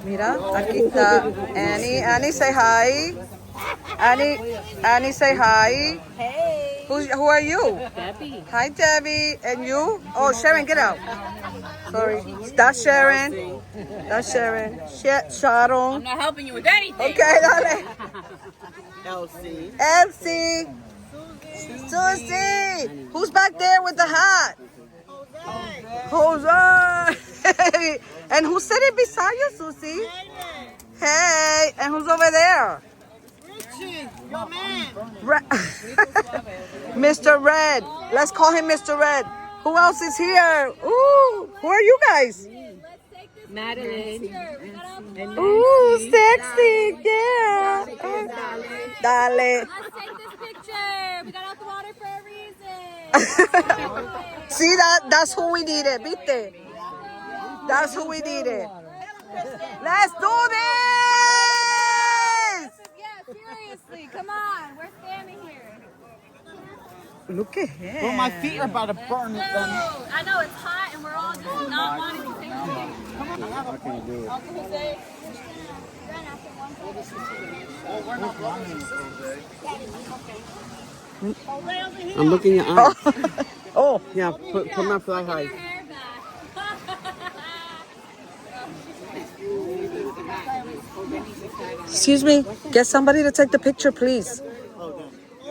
Mira, aquí está Annie. Annie, say hi. Annie, say hi. Hey. Who are you? Debbie. Hi, Debbie. And you? Oh, Sharon, get out. Sorry. That's Sharon. That's Sharon. Sharon. I'm not helping you with anything. Okay, dale. Elsie. Elsie. Susie. Who's back there with the hat? Jose. And who's sitting beside you, Susie? Hey. And who's over there? Richie, your man. Mr. Red. Let's call him Mr. Red. Who else is here? Ooh, who are you guys? Madeline. Ooh, sexy. Yeah. Dale. Let's take this picture. We got out the water for a reason. See, that's who we needed, ¿viste? That's who we needed. Let's do this! Yeah, seriously. Come on. We're standing here. Look at him. Well, my feet are about to burn. Then. I know it's hot and we're all just not wanting to take pictures. I can't do it. I'm looking at eyes. Oh, Yeah, put my fly high. Your hair back. excuse me. Get somebody to take the picture, please.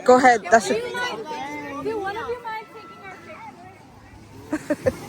Go ahead. That's Do it. one of you mind taking our picture?